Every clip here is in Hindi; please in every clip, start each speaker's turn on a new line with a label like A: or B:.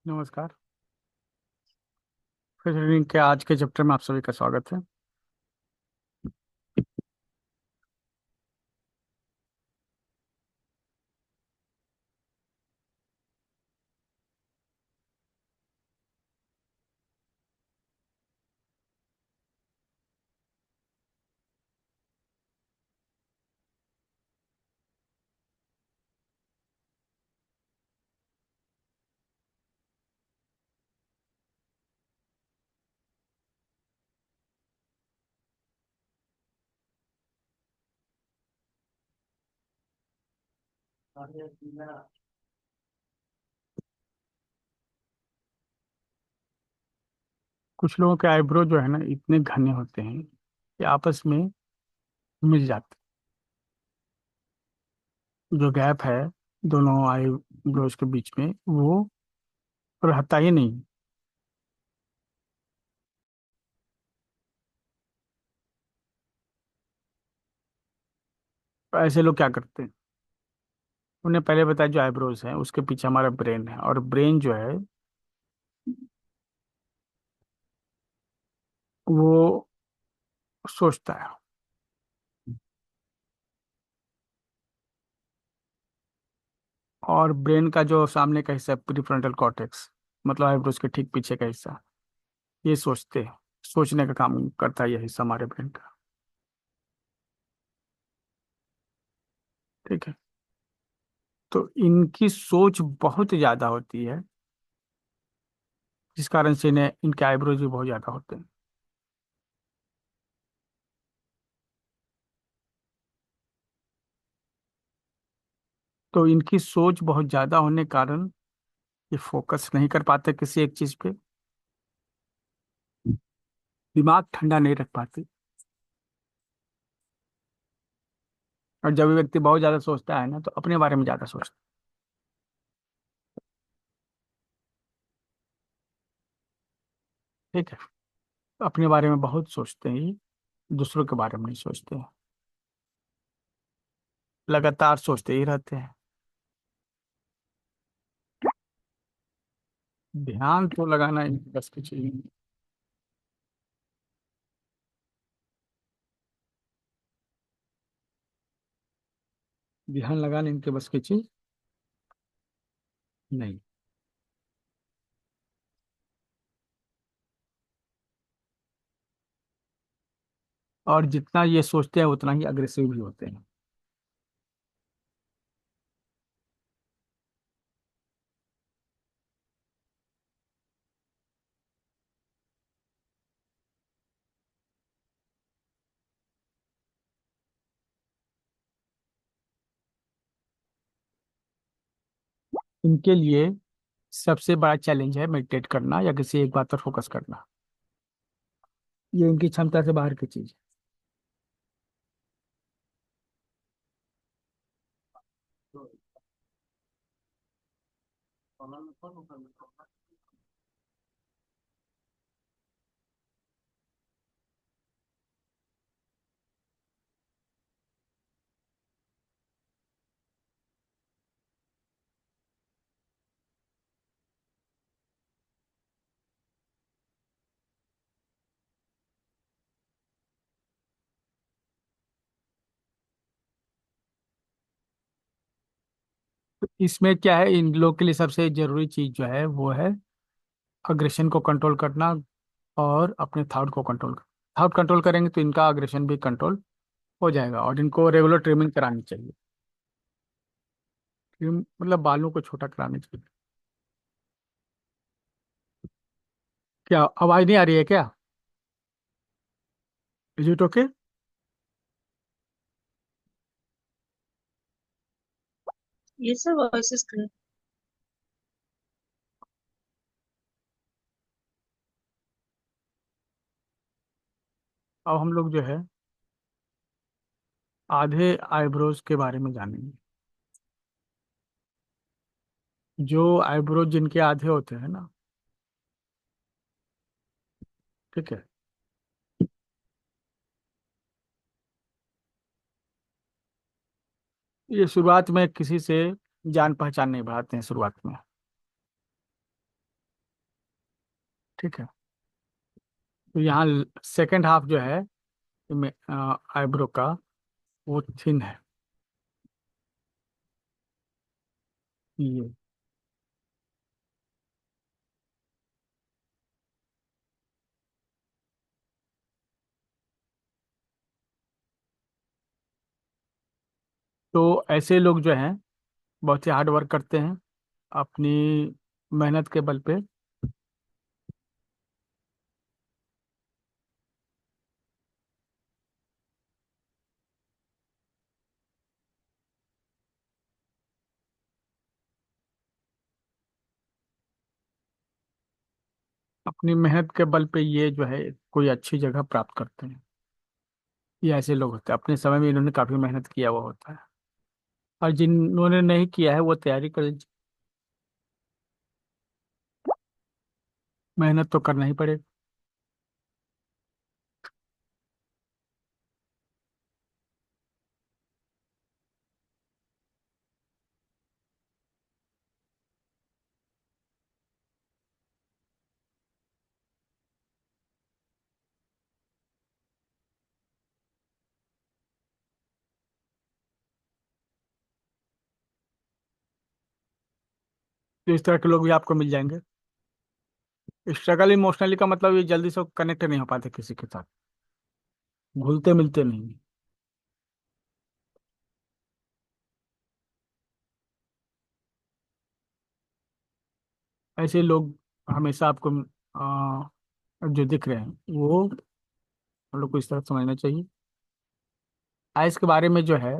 A: नमस्कार। फिर रीडिंग के आज के चैप्टर में आप सभी का स्वागत है। कुछ लोगों के आईब्रो जो है ना इतने घने होते हैं कि आपस में मिल जाते हैं। जो गैप है दोनों आईब्रोज के बीच में वो रहता ही नहीं। तो ऐसे लोग क्या करते हैं? उन्हें पहले बताया जो आईब्रोज है उसके पीछे हमारा ब्रेन है, और ब्रेन जो है वो सोचता है। और ब्रेन का जो सामने का हिस्सा है प्रीफ्रंटल कॉर्टेक्स, मतलब आईब्रोज के ठीक पीछे का हिस्सा, ये सोचते हैं। सोचने का काम करता है यह हिस्सा हमारे ब्रेन का। ठीक है। तो इनकी सोच बहुत ज्यादा होती है, जिस कारण से इन्हें इनके आईब्रोज भी बहुत ज्यादा होते हैं। तो इनकी सोच बहुत ज्यादा होने के कारण ये फोकस नहीं कर पाते किसी एक चीज पे, दिमाग ठंडा नहीं रख पाते। और जब भी व्यक्ति बहुत ज्यादा सोचता है ना तो अपने बारे में ज्यादा सोचता है। ठीक है। तो अपने बारे में बहुत सोचते हैं ये, दूसरों के बारे में नहीं सोचते हैं। लगातार सोचते ही रहते हैं। ध्यान तो लगाना इनकी बस की चीज नहीं। ध्यान लगाना इनके बस की चीज नहीं। और जितना ये सोचते हैं उतना ही अग्रेसिव भी होते हैं। इनके लिए सबसे बड़ा चैलेंज है मेडिटेट करना या किसी एक बात पर फोकस करना। ये इनकी क्षमता से बाहर की चीज है। इसमें क्या है, इन लोग के लिए सबसे जरूरी चीज जो है वो है अग्रेशन को कंट्रोल करना, और अपने थॉट को कंट्रोल करना। थॉट कंट्रोल करेंगे तो इनका अग्रेशन भी कंट्रोल हो जाएगा। और इनको रेगुलर ट्रिमिंग करानी चाहिए। मतलब बालों को छोटा करानी चाहिए। क्या आवाज नहीं आ रही है क्या? Is it okay?
B: ये सब वॉइसेस कर।
A: अब हम लोग जो है आधे आईब्रोज के बारे में जानेंगे। जो आईब्रोज जिनके आधे होते हैं ना, ठीक है, ये शुरुआत में किसी से जान पहचान नहीं बढ़ाते हैं शुरुआत में। ठीक है। तो यहाँ सेकंड हाफ जो है आईब्रो का, वो थिन है। ये तो ऐसे लोग जो हैं बहुत ही हार्ड वर्क करते हैं अपनी मेहनत के बल पे। अपनी मेहनत के बल पे ये जो है कोई अच्छी जगह प्राप्त करते हैं। ये ऐसे लोग होते हैं, अपने समय में इन्होंने काफी मेहनत किया हुआ होता है। और जिन्होंने नहीं किया है वो तैयारी कर, मेहनत तो करना ही पड़ेगा। तो इस तरह के लोग भी आपको मिल जाएंगे। स्ट्रगल इमोशनली का मतलब ये जल्दी से कनेक्ट नहीं हो पाते किसी के साथ, घुलते मिलते नहीं। ऐसे लोग हमेशा आपको जो दिख रहे हैं वो हम लोग को इस तरह समझना चाहिए। आइस के बारे में जो है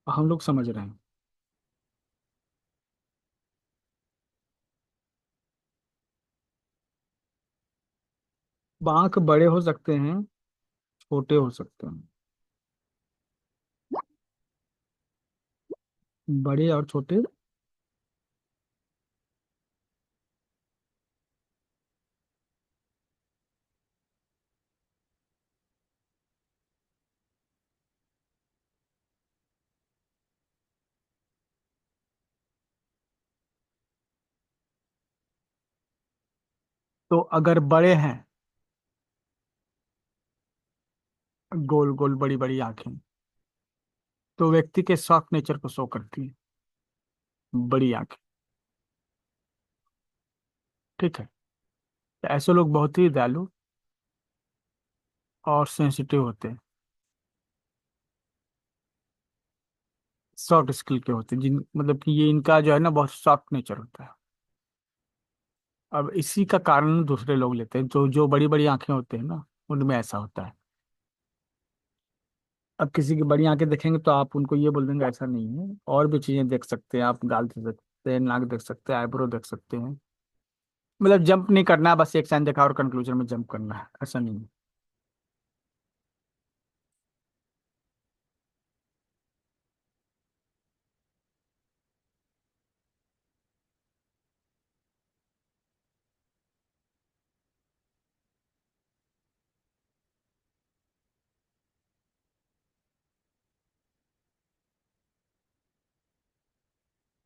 A: हम लोग समझ रहे हैं। बांक बड़े हो सकते हैं, छोटे हो सकते हैं। बड़े और छोटे। तो अगर बड़े हैं, गोल गोल बड़ी बड़ी आंखें, तो व्यक्ति के सॉफ्ट नेचर को शो करती है, बड़ी आंखें। ठीक है। तो ऐसे लोग बहुत ही दयालु और सेंसिटिव होते हैं, सॉफ्ट स्किल के होते हैं, जिन मतलब कि ये इनका जो है ना बहुत सॉफ्ट नेचर होता है। अब इसी का कारण दूसरे लोग लेते हैं, जो जो बड़ी बड़ी आंखें होते हैं ना उनमें ऐसा होता है। अब किसी की बड़ी आंखें देखेंगे तो आप उनको ये बोल देंगे ऐसा नहीं है, और भी चीजें देख सकते हैं आप, गाल देख सकते हैं, नाक देख सकते हैं, आईब्रो देख सकते हैं। मतलब जंप नहीं करना है, बस एक साइन देखा और कंक्लूजन में जंप करना है, ऐसा नहीं है।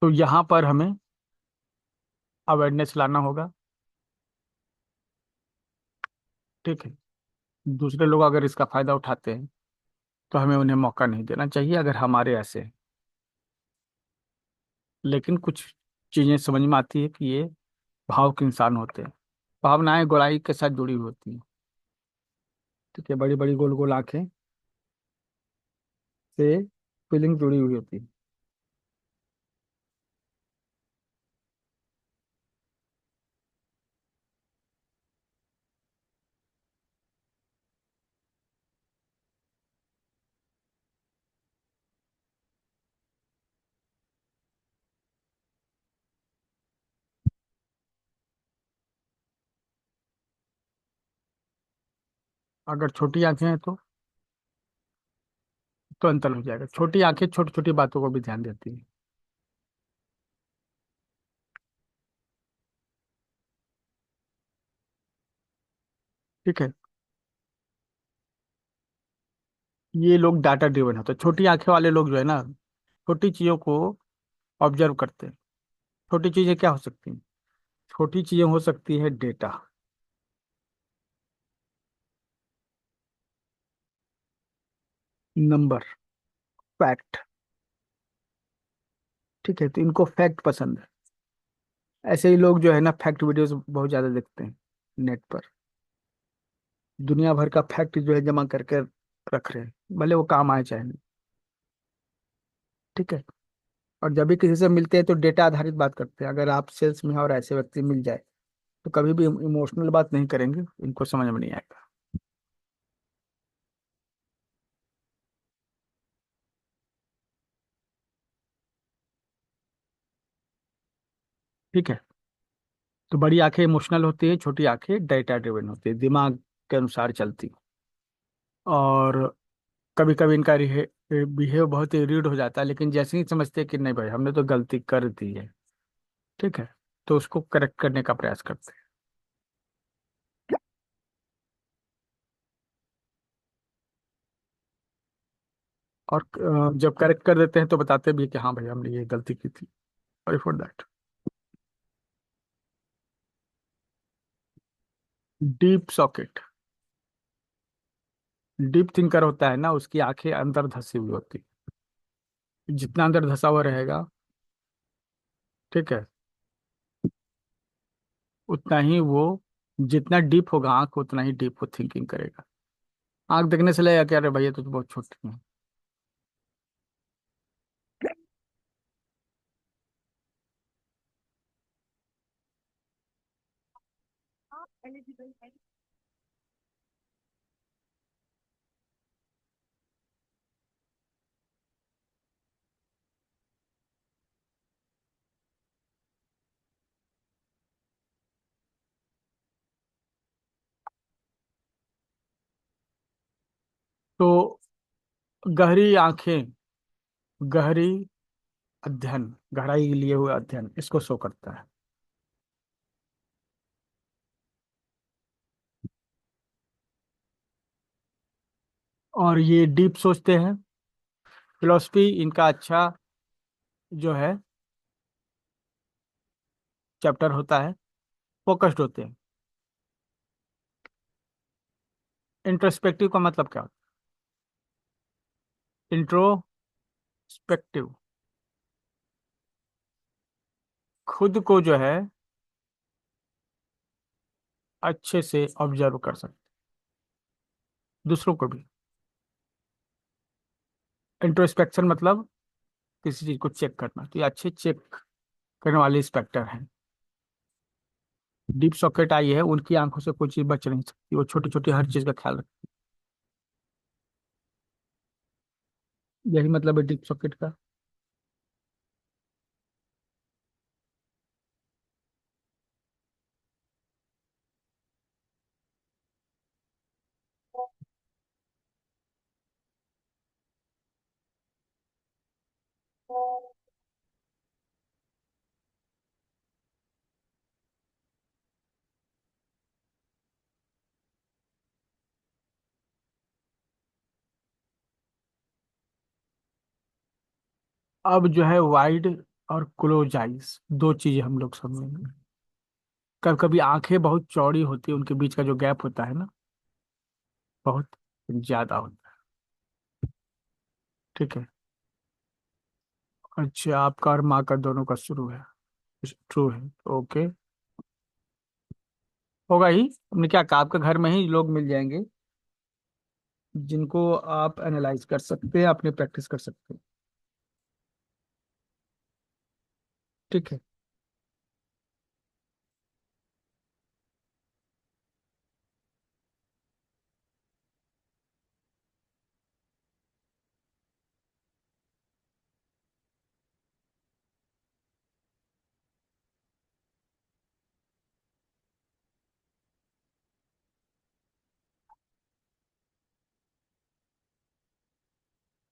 A: तो यहाँ पर हमें अवेयरनेस लाना होगा। ठीक है। दूसरे लोग अगर इसका फायदा उठाते हैं तो हमें उन्हें मौका नहीं देना चाहिए अगर हमारे ऐसे हैं। लेकिन कुछ चीजें समझ में आती है कि ये भावुक इंसान होते हैं। भावनाएं गोलाई के साथ जुड़ी हुई होती हैं। ठीक है, बड़ी बड़ी गोल गोल आंखें से फीलिंग जुड़ी हुई होती है। अगर छोटी आंखें हैं तो अंतर हो जाएगा। छोटी आंखें छोटी छोटी बातों को भी ध्यान देती हैं। ठीक है। ये लोग डाटा ड्रिवन होते हैं। छोटी आंखें वाले लोग जो है ना छोटी चीजों को ऑब्जर्व करते हैं। छोटी चीजें क्या हो सकती हैं? छोटी चीजें हो सकती है डेटा, नंबर, फैक्ट। ठीक है, तो इनको फैक्ट पसंद है। ऐसे ही लोग जो है ना फैक्ट वीडियोस बहुत ज्यादा देखते हैं नेट पर। दुनिया भर का फैक्ट जो है जमा करके रख रहे हैं, भले वो काम आए चाहे नहीं। ठीक है। और जब भी किसी से मिलते हैं तो डेटा आधारित बात करते हैं। अगर आप सेल्स में हैं और ऐसे व्यक्ति मिल जाए तो कभी भी इमोशनल बात नहीं करेंगे, इनको समझ में नहीं आएगा। ठीक है। तो बड़ी आंखें इमोशनल होती है, छोटी आंखें डेटा ड्रिवन होती है, दिमाग के अनुसार चलती। और कभी कभी इनका बिहेव बहुत ही रीड हो जाता है, लेकिन जैसे ही समझते हैं कि नहीं भाई हमने तो गलती कर दी है, ठीक है, तो उसको करेक्ट करने का प्रयास करते हैं। और जब करेक्ट कर देते हैं तो बताते भी हैं कि हाँ भाई हमने ये गलती की थी, sorry for that. Deep socket, deep thinker होता है ना, उसकी आंखें अंदर धसी हुई होती, जितना अंदर धसा हुआ रहेगा, ठीक है, उतना ही वो, जितना डीप होगा आंख उतना ही डीप वो थिंकिंग करेगा। आंख देखने से लगेगा कि अरे भैया तो बहुत छोटी है। तो गहरी आंखें, गहरी अध्ययन, गहराई लिए हुए अध्ययन इसको शो करता है। और ये डीप सोचते हैं। फिलोसफी इनका अच्छा जो है चैप्टर होता है, फोकस्ड होते हैं। इंट्रोस्पेक्टिव का मतलब क्या होता है? इंट्रोस्पेक्टिव, खुद को जो है अच्छे से ऑब्जर्व कर सकते, दूसरों को भी। इंट्रोस्पेक्शन मतलब किसी चीज को चेक करना, तो ये अच्छे चेक करने वाले इंस्पेक्टर हैं। डीप सॉकेट आई है, उनकी आंखों से कोई चीज बच नहीं सकती, वो छोटी छोटी हर चीज का ख्याल रखती है। यही मतलब है डीप सॉकेट का। अब जो है वाइड और क्लोज आइज दो चीजें हम लोग समझेंगे। कभी कभी आंखें बहुत चौड़ी होती है, उनके बीच का जो गैप होता है ना बहुत ज्यादा होता है। ठीक है। अच्छा, आपका और माँ का दोनों का शुरू है, ट्रू है, ओके। होगा ही, हमने क्या कहा, आपके घर में ही लोग मिल जाएंगे जिनको आप एनालाइज कर सकते हैं, अपनी प्रैक्टिस कर सकते हैं। ठीक है।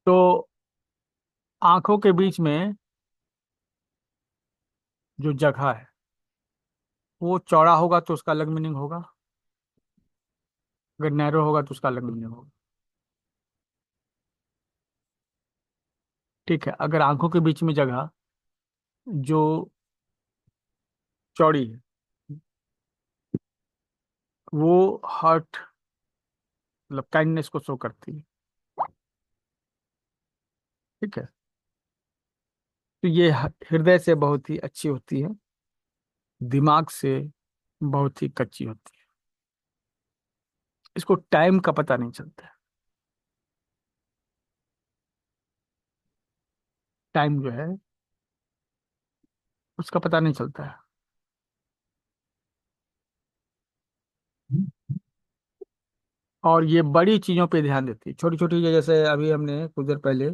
A: तो आंखों के बीच में जो जगह है वो चौड़ा होगा तो उसका अलग मीनिंग होगा, अगर नैरो होगा तो उसका अलग मीनिंग होगा। ठीक है, अगर आंखों के बीच में जगह जो चौड़ी है। वो हार्ट मतलब काइंडनेस को शो करती है। ठीक है। तो ये हृदय से बहुत ही अच्छी होती है, दिमाग से बहुत ही कच्ची होती है। इसको टाइम का पता नहीं चलता है। टाइम जो है उसका पता नहीं चलता है। और ये बड़ी चीजों पे ध्यान देती है, छोटी छोटी, जैसे अभी हमने कुछ देर पहले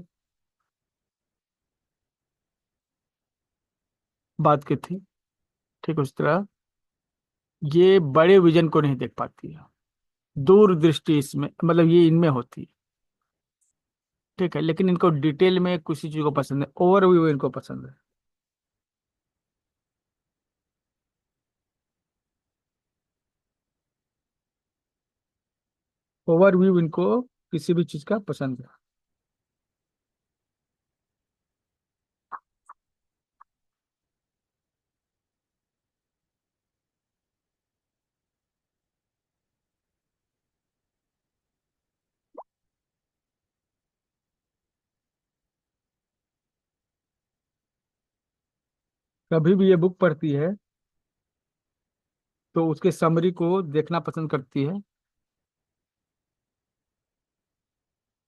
A: बात की थी, ठीक उस तरह ये बड़े विजन को नहीं देख पाती है। दूरदृष्टि इसमें मतलब ये इनमें होती है। ठीक है, लेकिन इनको डिटेल में किसी चीज को पसंद है, ओवरव्यू इनको पसंद है। ओवरव्यू इनको किसी भी चीज का पसंद है। कभी भी ये बुक पढ़ती है तो उसके समरी को देखना पसंद करती है।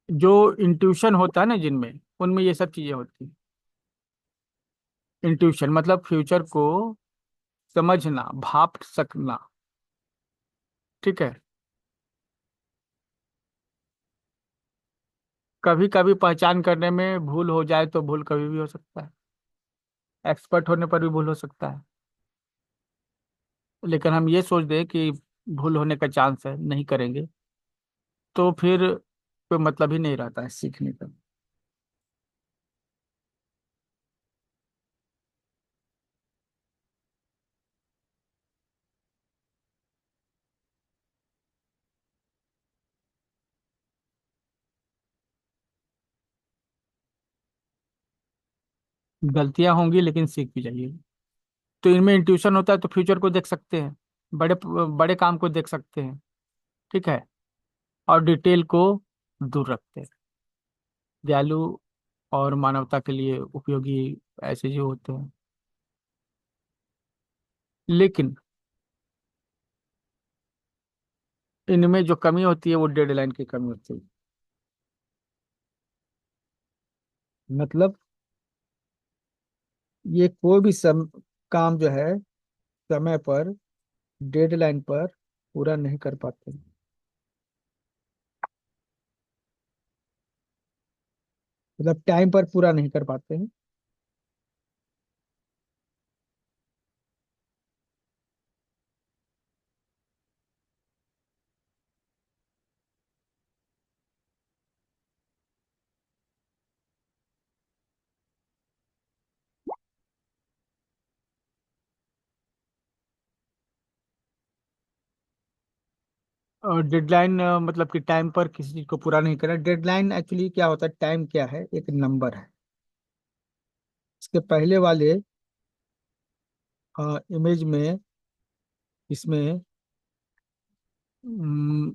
A: जो इंट्यूशन होता है ना जिनमें, उनमें ये सब चीजें होती हैं। इंट्यूशन मतलब फ्यूचर को समझना, भाप सकना। ठीक है। कभी कभी पहचान करने में भूल हो जाए तो भूल कभी भी हो सकता है, एक्सपर्ट होने पर भी भूल हो सकता है। लेकिन हम ये सोच दें कि भूल होने का चांस है, नहीं करेंगे, तो फिर कोई मतलब ही नहीं रहता है सीखने का। गलतियां होंगी लेकिन सीख भी जाइए। तो इनमें इंट्यूशन होता है तो फ्यूचर को देख सकते हैं, बड़े बड़े काम को देख सकते हैं। ठीक है। और डिटेल को दूर रखते हैं। दयालु और मानवता के लिए उपयोगी ऐसे जो होते हैं। लेकिन इनमें जो कमी होती है वो डेडलाइन की कमी होती है। मतलब ये कोई भी काम जो है समय पर, डेडलाइन पर पूरा नहीं कर पाते। मतलब टाइम पर पूरा नहीं कर पाते हैं। और डेडलाइन मतलब कि टाइम पर किसी चीज को पूरा नहीं करना। डेडलाइन एक्चुअली क्या होता है, टाइम क्या है, एक नंबर है। इसके पहले वाले इमेज में, इसमें हम्म,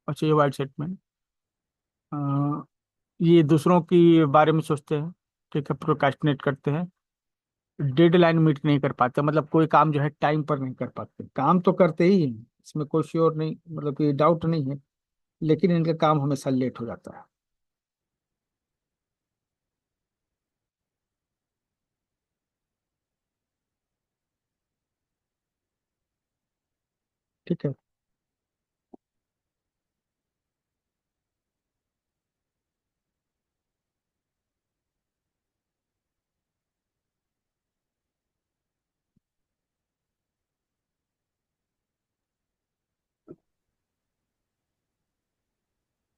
A: अच्छा ये वाइट सेटमेंट, ये दूसरों के बारे में सोचते हैं। ठीक है, प्रोक्रेस्टिनेट करते हैं। डेडलाइन मीट नहीं कर पाते, मतलब कोई काम जो है टाइम पर नहीं कर पाते। काम तो करते ही हैं, इसमें कोई श्योर नहीं, मतलब कि डाउट नहीं है, लेकिन इनका काम हमेशा लेट हो जाता है। ठीक है।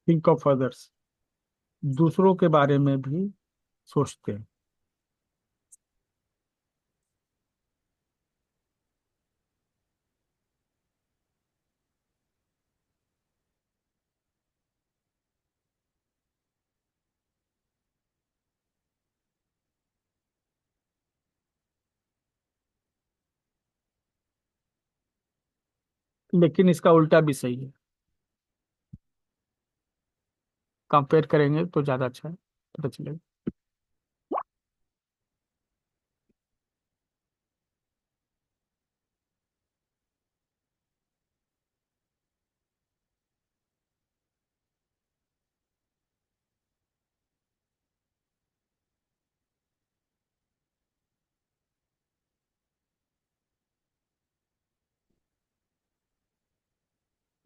A: थिंक ऑफ अदर्स, दूसरों के बारे में भी सोचते हैं। लेकिन इसका उल्टा भी सही है। कंपेयर करेंगे तो ज़्यादा अच्छा है, पता चलेगा।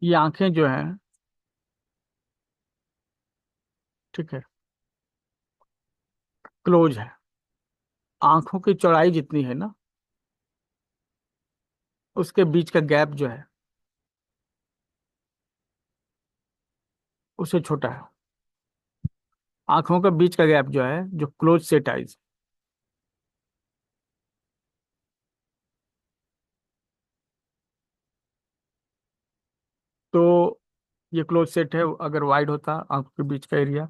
A: ये आंखें जो हैं, ठीक है, क्लोज है। आंखों की चौड़ाई जितनी है ना, उसके बीच का गैप जो है, उससे छोटा है। आंखों के बीच का गैप जो है, जो क्लोज सेट आइज, तो ये क्लोज सेट है। अगर वाइड होता आंखों के बीच का एरिया,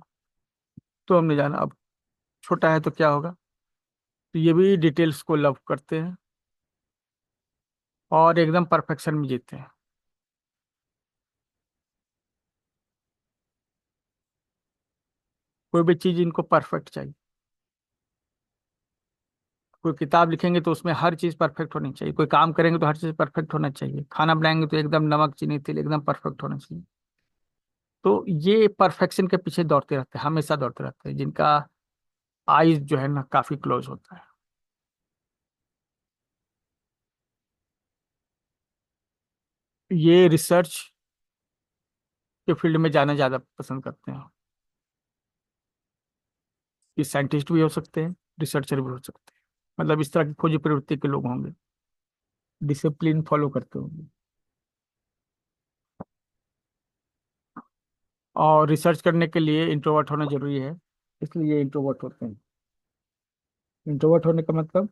A: तो हमने जाना। अब छोटा है तो क्या होगा। तो ये भी डिटेल्स को लव करते हैं और एकदम परफेक्शन में जीते हैं। कोई भी चीज इनको परफेक्ट चाहिए। कोई किताब लिखेंगे तो उसमें हर चीज परफेक्ट होनी चाहिए। कोई काम करेंगे तो हर चीज परफेक्ट होना चाहिए। खाना बनाएंगे तो एकदम नमक चीनी तेल एकदम परफेक्ट होना चाहिए। तो ये परफेक्शन के पीछे दौड़ते रहते हैं, हमेशा दौड़ते रहते हैं, जिनका आईज जो है ना काफी क्लोज होता है। ये रिसर्च के फील्ड में जाना ज्यादा पसंद करते हैं। ये साइंटिस्ट भी हो सकते हैं, रिसर्चर भी हो सकते हैं। मतलब इस तरह की खोजी प्रवृत्ति के लोग होंगे, डिसिप्लिन फॉलो करते होंगे। और रिसर्च करने के लिए इंट्रोवर्ट होना जरूरी है, इसलिए ये इंट्रोवर्ट होते हैं। इंट्रोवर्ट होने का मतलब,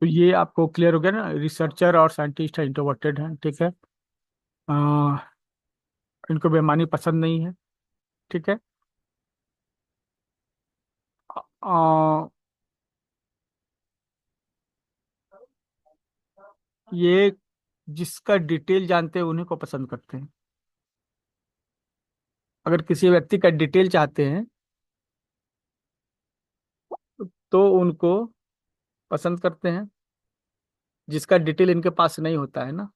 A: तो ये आपको क्लियर हो गया ना। रिसर्चर और साइंटिस्ट है, इंट्रोवर्टेड हैं, ठीक है। अ, इनको बेईमानी पसंद नहीं है, ठीक है। अ, ये जिसका डिटेल जानते हैं उन्हीं को पसंद करते हैं। अगर किसी व्यक्ति का डिटेल चाहते हैं तो उनको पसंद करते हैं। जिसका डिटेल इनके पास नहीं होता है ना,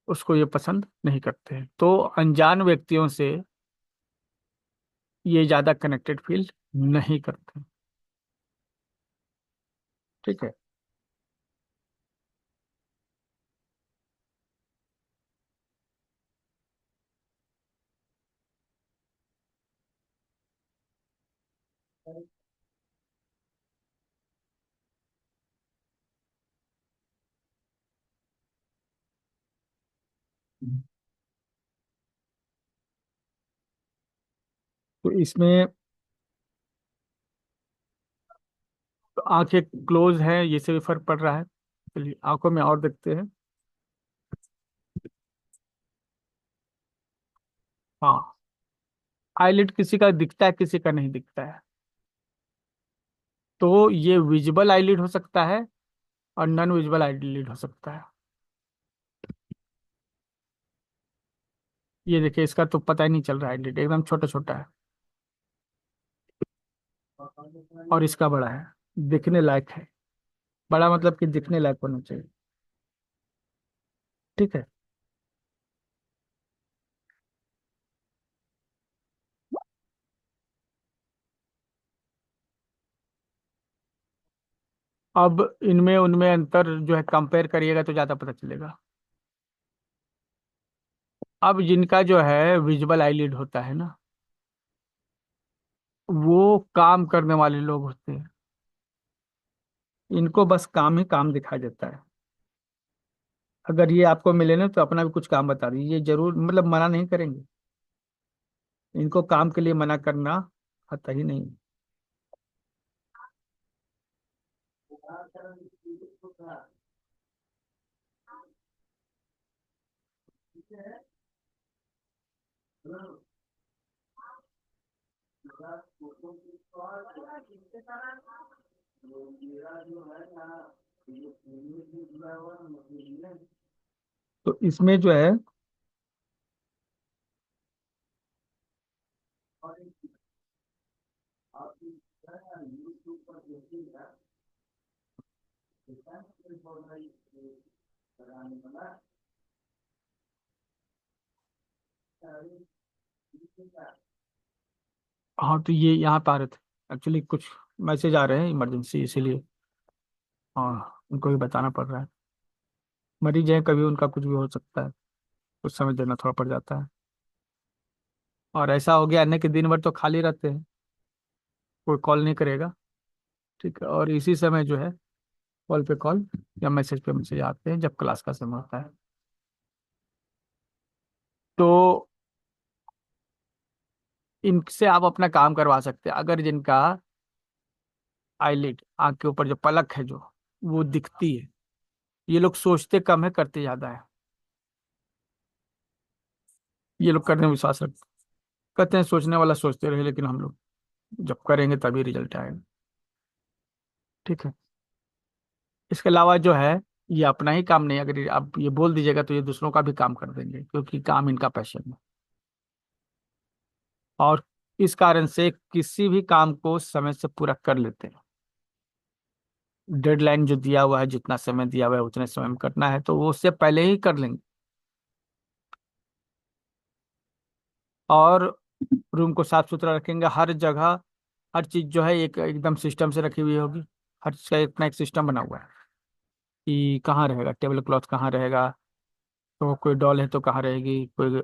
A: उसको ये पसंद नहीं करते हैं। तो अनजान व्यक्तियों से ये ज्यादा कनेक्टेड फील नहीं करते, ठीक है। तो इसमें तो आंखें क्लोज है, ये से भी फर्क पड़ रहा है। चलिए आंखों में और देखते हैं। हाँ, आईलिड किसी का दिखता है, किसी का नहीं दिखता है। तो ये विजिबल आईलिड हो सकता है और नॉन विजिबल आईलिड हो सकता है। ये देखिए, इसका तो पता ही नहीं चल रहा है, आईलिड एकदम छोटा छोटा है। और इसका बड़ा है, दिखने लायक है। बड़ा मतलब कि दिखने लायक होना चाहिए। ठीक है। अब इनमें उनमें अंतर जो है कंपेयर करिएगा तो ज्यादा पता चलेगा। अब जिनका जो है विजुअल आईलिड होता है ना, वो काम करने वाले लोग होते हैं। इनको बस काम ही काम दिखाई देता है। अगर ये आपको मिले ना तो अपना भी कुछ काम बता दीजिए, ये जरूर, मतलब मना नहीं करेंगे। इनको काम के लिए मना करना आता ही नहीं। तो इसमें जो है, हाँ तो ये यहाँ पे आ रहे थे एक्चुअली, कुछ मैसेज आ रहे हैं इमरजेंसी, इसीलिए हाँ उनको भी बताना पड़ रहा है। मरीज है, कभी उनका कुछ भी हो सकता है, कुछ समय देना थोड़ा पड़ जाता है। और ऐसा हो गया ना कि दिन भर तो खाली रहते हैं, कोई कॉल नहीं करेगा। ठीक है, और इसी समय जो है कॉल पे कॉल या मैसेज पे मैसेज आते हैं जब क्लास का समय होता है। तो इनसे आप अपना काम करवा सकते हैं, अगर जिनका आईलिड, आंख के ऊपर जो पलक है जो, वो दिखती है। ये लोग सोचते कम है, करते ज्यादा है। ये लोग करने में विश्वास रखते, कहते हैं सोचने वाला सोचते रहे, लेकिन हम लोग जब करेंगे तभी रिजल्ट आएगा। ठीक है। इसके अलावा जो है, ये अपना ही काम नहीं, अगर आप ये बोल दीजिएगा तो ये दूसरों का भी काम कर देंगे, क्योंकि काम इनका पैशन है। और इस कारण से किसी भी काम को समय से पूरा कर लेते हैं। डेडलाइन जो दिया हुआ है, जितना समय दिया हुआ है उतने समय में करना है तो वो उससे पहले ही कर लेंगे। और रूम को साफ सुथरा रखेंगे, हर जगह हर चीज जो है एक एकदम सिस्टम से रखी हुई होगी। हर चीज का अपना एक सिस्टम बना हुआ है कि कहाँ रहेगा टेबल क्लॉथ, कहाँ रहेगा, तो कोई डॉल है तो कहाँ रहेगी, कोई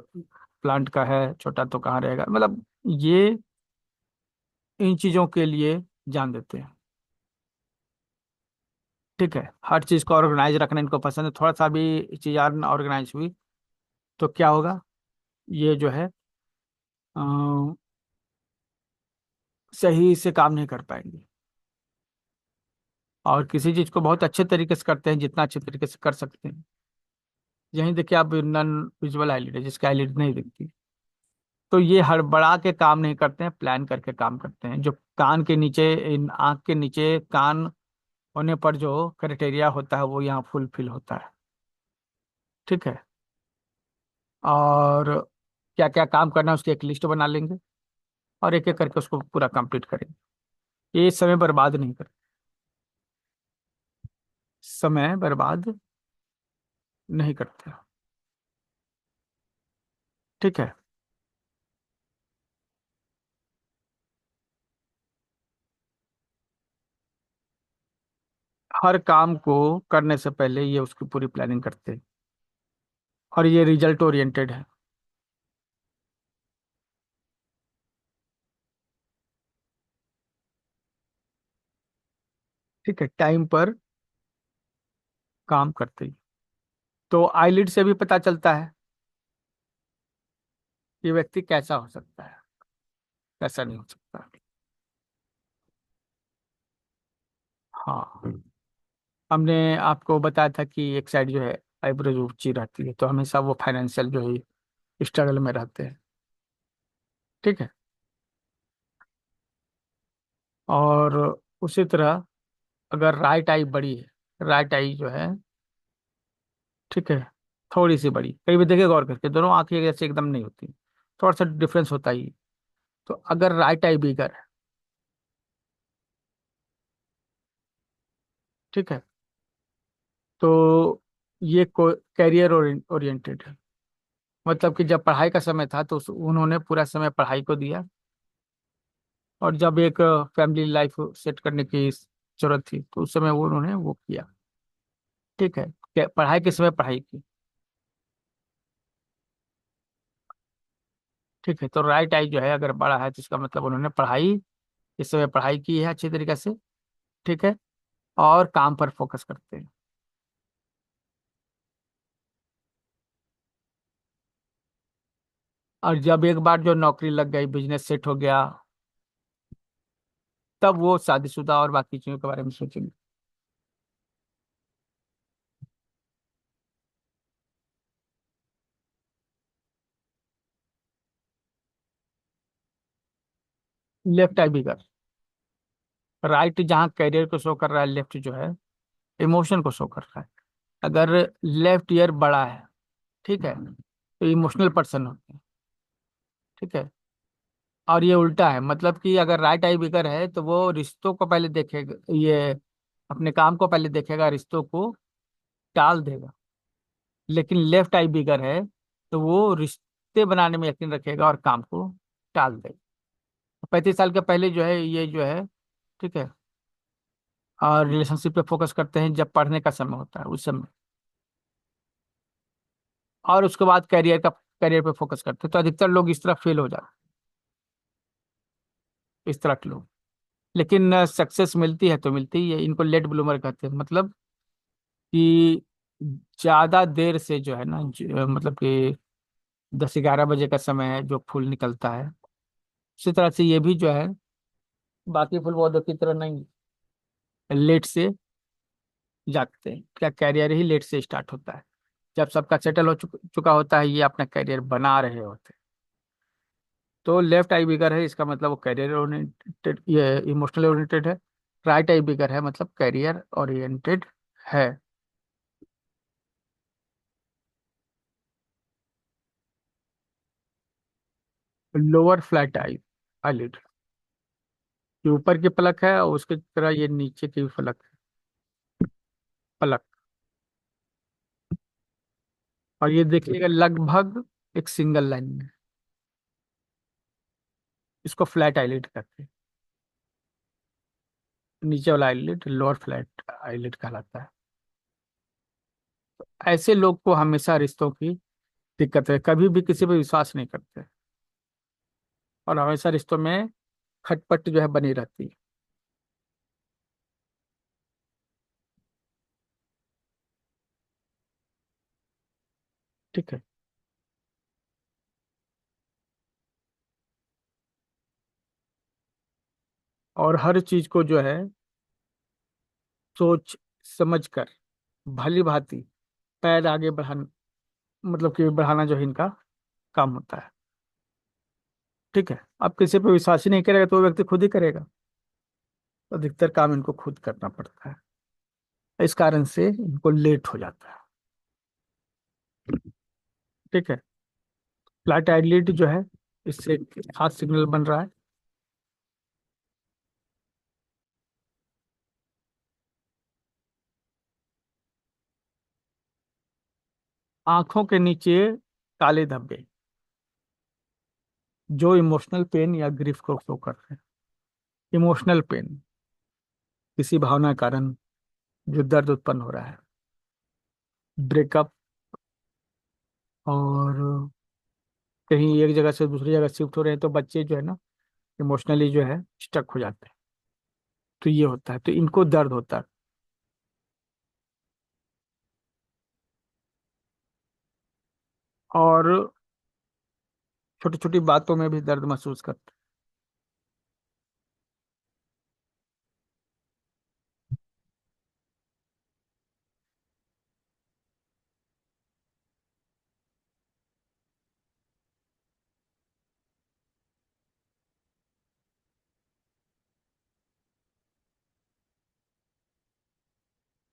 A: प्लांट का है छोटा तो कहाँ रहेगा, मतलब ये इन चीजों के लिए जान देते हैं। ठीक है। हर चीज को ऑर्गेनाइज रखना इनको पसंद है, थोड़ा सा भी चीज ऑर्गेनाइज हुई तो क्या होगा, ये जो है अ, सही से काम नहीं कर पाएंगे। और किसी चीज को बहुत अच्छे तरीके से करते हैं, जितना अच्छे तरीके से कर सकते हैं। यहीं देखिए, आप नन विजुअल आईलिड है, जिसका आईलिड नहीं दिखती, तो ये हड़बड़ा के काम नहीं करते हैं, प्लान करके काम करते हैं। जो कान के नीचे, इन आंख के नीचे कान होने पर जो क्राइटेरिया होता है वो यहाँ फुलफिल होता है। ठीक है। और क्या क्या काम करना है उसकी एक लिस्ट बना लेंगे, और एक एक करके उसको पूरा कंप्लीट करेंगे। ये समय बर्बाद नहीं कर, समय बर्बाद नहीं करते। ठीक है। हर काम को करने से पहले ये उसकी पूरी प्लानिंग करते हैं, और ये रिजल्ट ओरिएंटेड है। ठीक है, टाइम पर काम करते ही। तो आईलिड से भी पता चलता है कि व्यक्ति कैसा हो सकता है, कैसा नहीं हो सकता। हाँ, हमने आपको बताया था कि एक साइड जो है आईब्रो ऊंची रहती है, तो हमेशा वो फाइनेंशियल जो है स्ट्रगल में रहते हैं। ठीक है। और उसी तरह अगर राइट आई बड़ी है, राइट आई जो है, ठीक है, थोड़ी सी बड़ी, कहीं भी देखे गौर करके, दोनों आंखें एक जैसे एकदम नहीं होती, थोड़ा सा डिफरेंस होता ही। तो अगर राइट आई बिगर है, ठीक है, तो ये कैरियर ओरिएंटेड है। मतलब कि जब पढ़ाई का समय था तो उन्होंने पूरा समय पढ़ाई को दिया, और जब एक फैमिली लाइफ सेट करने की जरूरत थी तो उस समय वो उन्होंने वो किया। ठीक है, पढ़ाई के समय पढ़ाई की। ठीक है, तो राइट आई जो है अगर बड़ा है तो इसका मतलब उन्होंने पढ़ाई, इस समय पढ़ाई की है अच्छी तरीके से। ठीक है, और काम पर फोकस करते हैं। और जब एक बार जो नौकरी लग गई, बिजनेस सेट हो गया, तब वो शादीशुदा और बाकी चीजों के बारे में सोचेंगे। लेफ्ट आई बिगर, राइट जहाँ कैरियर को शो कर रहा है, लेफ्ट जो है इमोशन को शो कर रहा है। अगर लेफ्ट ईयर बड़ा है, ठीक है, तो इमोशनल पर्सन होते हैं। ठीक है, और ये उल्टा है, मतलब कि अगर राइट आई बिगर है तो वो रिश्तों को पहले देखेगा, ये अपने काम को पहले देखेगा, रिश्तों को टाल देगा। लेकिन लेफ्ट आई बिगर है तो वो रिश्ते बनाने में यकीन रखेगा और काम को टाल देगा। 35 साल के पहले जो है ये जो है, ठीक है, और रिलेशनशिप पे फोकस करते हैं जब पढ़ने का समय होता है उस समय, और उसके बाद करियर पे फोकस करते हैं। तो अधिकतर लोग इस तरह फेल हो जाते हैं, इस तरह के लोग। लेकिन सक्सेस मिलती है तो मिलती ही है, इनको लेट ब्लूमर कहते हैं। मतलब कि ज्यादा देर से जो है ना, मतलब कि 10-11 बजे का समय है जो फूल निकलता है, उसी तरह से ये भी जो है बाकी फूल पौधों की तरह नहीं, लेट से जागते हैं। क्या कैरियर ही लेट से स्टार्ट होता है, जब सबका सेटल हो चुका होता है, ये अपना कैरियर बना रहे होते हैं। तो लेफ्ट आई बिगर है, इसका मतलब वो कैरियर ओरिएंटेड, ये इमोशनल ओरिएंटेड है। राइट आई बिगर है मतलब कैरियर ओरिएंटेड है। लोअर फ्लैट आई आईलिड, ये ऊपर की पलक है और उसकी तरह ये नीचे की भी पलक है, पलक। और ये देखिएगा लगभग एक सिंगल लाइन में, इसको फ्लैट आईलिड कहते हैं। नीचे वाला आईलिड लोअर फ्लैट आईलिड कहलाता है। ऐसे लोग को हमेशा रिश्तों की दिक्कत है, कभी भी किसी पे विश्वास नहीं करते, और हमेशा रिश्तों में खटपट जो है बनी रहती है। ठीक है, और हर चीज को जो है सोच समझ कर भली भांति पैर आगे बढ़ाना, मतलब कि बढ़ाना जो है इनका काम होता है। ठीक है, अब किसी पे विश्वास ही नहीं करेगा तो वो व्यक्ति खुद ही करेगा, तो अधिकतर काम इनको खुद करना पड़ता है। इस कारण से इनको लेट हो जाता है। ठीक है, फ्लैट आइलिड जो है, इससे एक खास सिग्नल बन रहा है। आंखों के नीचे काले धब्बे, जो इमोशनल पेन या ग्रीफ को शो कर रहे हैं। इमोशनल पेन, किसी भावना के कारण जो दर्द उत्पन्न हो रहा है, ब्रेकअप, और कहीं एक जगह से दूसरी जगह शिफ्ट हो रहे हैं तो बच्चे जो है ना इमोशनली जो है स्टक हो जाते हैं। तो ये होता है, तो इनको दर्द होता है, और छोटी छोटी बातों में भी दर्द महसूस करते हैं।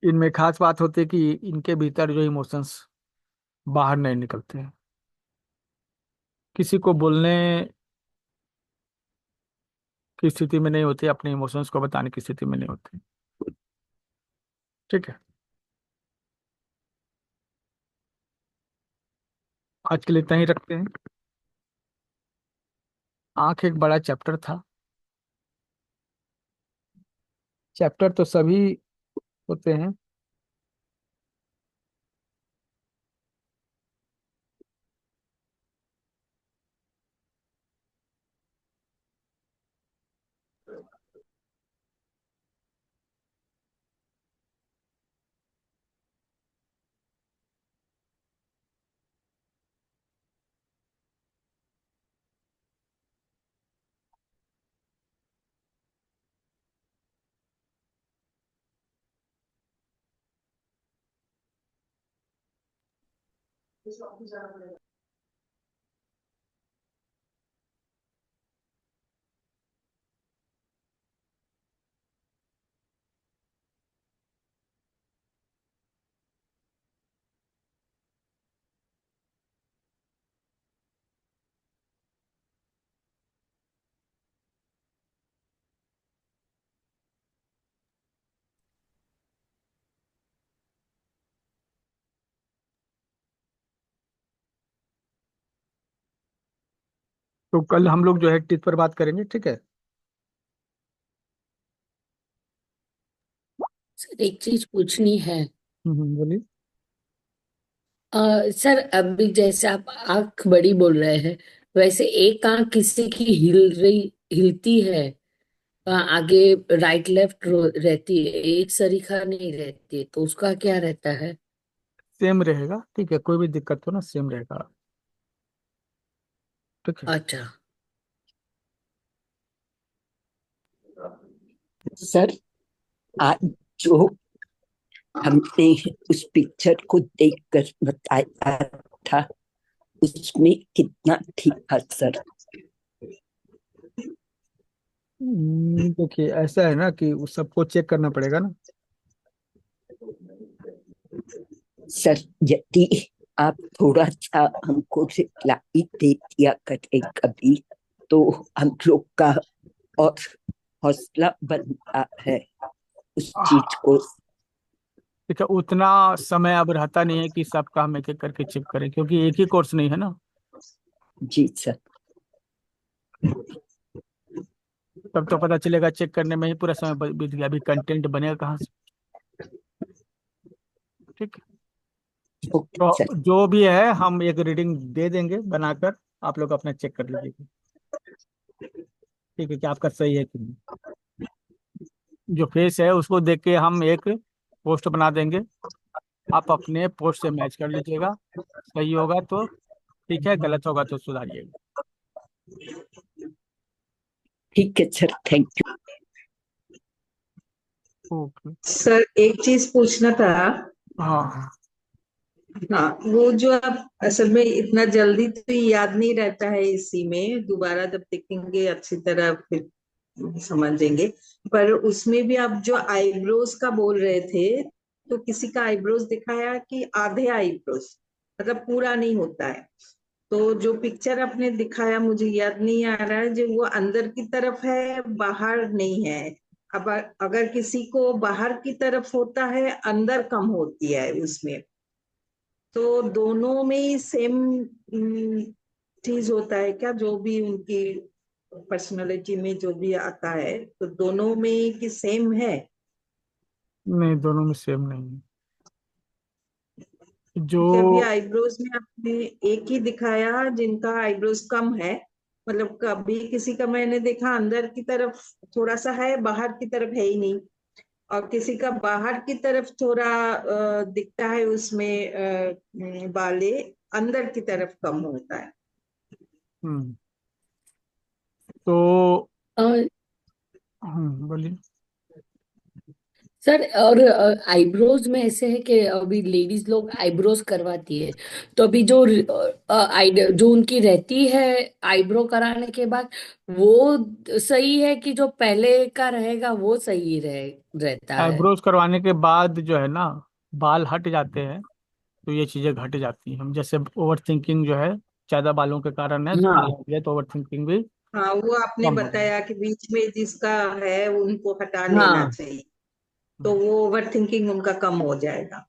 A: इनमें खास बात होती है कि इनके भीतर जो इमोशंस बाहर नहीं निकलते हैं, किसी को बोलने की स्थिति में नहीं होते, अपने इमोशंस को बताने की स्थिति में नहीं होते। ठीक है। आज के लिए इतना ही रखते हैं। आंख एक बड़ा चैप्टर था। चैप्टर तो सभी होते हैं। तो कल हम लोग जो है टिप पर बात करेंगे, ठीक है।
C: सर एक चीज पूछनी है।
A: बोलिए।
C: सर अभी जैसे आप आंख बड़ी बोल रहे हैं, वैसे एक आंख किसी की हिलती है। आगे राइट लेफ्ट रहती है, एक सरीखा नहीं रहती है, तो उसका क्या रहता है?
A: सेम रहेगा, ठीक है, कोई भी दिक्कत हो ना, सेम रहेगा। ठीक है।
C: अच्छा।
D: सर, आज जो हमने उस पिक्चर को देखकर बताया था, उसमें कितना ठीक था सर?
A: देखिए ऐसा है ना कि उस सबको चेक करना पड़ेगा ना।
D: सर, यदि आप थोड़ा सा हमको सिखलाई दे दिया करें कभी, तो हम लोग का और हौसला बनता है उस चीज को।
A: देखिए उतना समय अब रहता नहीं है कि सबका हम एक एक करके चेक करें, क्योंकि एक ही कोर्स नहीं है ना।
D: जी सर।
A: तब तो पता चलेगा चेक करने में ही पूरा समय बीत गया, अभी कंटेंट बनेगा कहाँ से। ठीक है।
D: Okay sir.
A: तो जो भी है हम एक रीडिंग दे देंगे बनाकर, आप लोग अपना चेक कर लीजिएगा। ठीक है, कि आपका सही है कि नहीं। जो फेस है उसको देख के हम एक पोस्ट बना देंगे, आप अपने पोस्ट से मैच कर लीजिएगा। सही होगा तो ठीक है, गलत होगा तो सुधारिएगा।
D: ठीक है sir, thank you.
A: Okay.
B: Sir एक चीज पूछना था।
A: हाँ।
B: हाँ, वो जो आप असल में इतना जल्दी तो याद नहीं रहता है, इसी में दोबारा जब देखेंगे अच्छी तरह फिर समझेंगे। पर उसमें भी आप जो आईब्रोज का बोल रहे थे, तो किसी का आईब्रोज दिखाया कि आधे आईब्रोज, मतलब पूरा नहीं होता है। तो जो पिक्चर आपने दिखाया मुझे याद नहीं आ रहा है, जो वो अंदर की तरफ है बाहर नहीं है। अब अगर किसी को बाहर की तरफ होता है, अंदर कम होती है उसमें, तो दोनों में ही सेम चीज होता है क्या? जो भी उनकी पर्सनालिटी में जो भी आता है, तो दोनों में कि सेम है?
A: नहीं, दोनों में सेम नहीं है। जो
B: क्योंकि अभी आईब्रोज में आपने एक ही दिखाया जिनका आईब्रोज कम है। मतलब कभी किसी का मैंने देखा अंदर की तरफ थोड़ा सा है, बाहर की तरफ है ही नहीं। और किसी का बाहर की तरफ थोड़ा दिखता है उसमें बाले, अंदर की तरफ कम होता है।
A: हम्म तो
C: और
A: बोलिए।
C: सर और आईब्रोज में ऐसे है कि अभी लेडीज लोग आईब्रोज करवाती है, तो अभी जो जो उनकी रहती है आईब्रो कराने के बाद, वो सही है कि जो पहले का रहेगा वो सही रहता है?
A: आईब्रोज करवाने के बाद जो है ना, बाल हट जाते हैं, तो ये चीज़ें घट जाती हैं। हम जैसे ओवर थिंकिंग जो है ज़्यादा बालों के कारण है,
C: हाँ
A: तो ओवर थिंकिंग भी
B: हाँ, वो आपने
A: कम हो जाएगी।
B: बताया कि बीच में जिसका है उनको हटा लेना
C: हाँ।
B: चाहिए, तो वो ओवर थिंकिंग उनका कम हो जाएगा।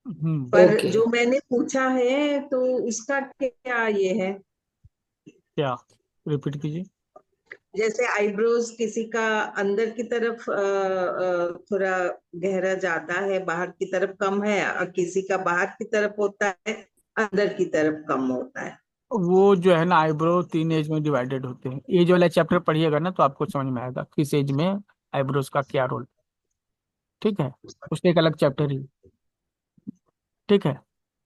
A: हम्म।
B: पर
C: ओके।
B: जो मैंने पूछा है तो उसका क्या ये है,
A: क्या? रिपीट कीजिए।
B: जैसे आईब्रोज किसी का अंदर की तरफ थोड़ा गहरा जाता है, बाहर की तरफ कम है, और किसी का बाहर की तरफ होता है, अंदर की तरफ कम होता है।
A: वो जो है ना, आईब्रो 3 एज में डिवाइडेड होते हैं। एज वाला चैप्टर पढ़िएगा ना तो आपको समझ में आएगा किस एज में आईब्रोज का क्या रोल। ठीक है, उसका एक अलग चैप्टर ही। ठीक है,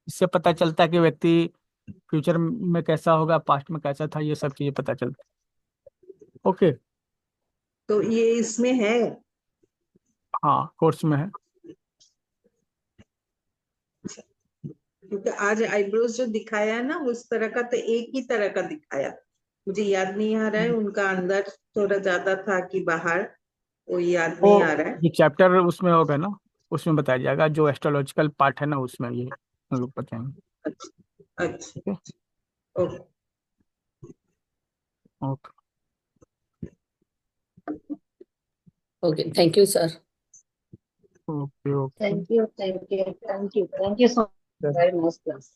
A: इससे पता चलता है कि व्यक्ति फ्यूचर में कैसा होगा, पास्ट में कैसा था, ये सब चीजें पता चलती। ओके।
B: तो ये इसमें है।
A: हाँ, कोर्स में है।
B: क्योंकि आज आईब्रोज जो दिखाया ना उस तरह का तो एक ही तरह का दिखाया, मुझे याद नहीं आ रहा है उनका अंदर थोड़ा ज्यादा था कि बाहर, वो याद
A: वो
B: नहीं आ रहा है।
A: ये चैप्टर उसमें होगा ना, उसमें बताया जाएगा। जो एस्ट्रोलॉजिकल पार्ट है ना, उसमें ये हम लोग बताएंगे।
B: अच्छा अच्छा।
A: ठीक है।
B: Okay.
A: Okay.
C: Okay, thank you sir.
A: Okay. Okay.
E: Thank you so very much, class.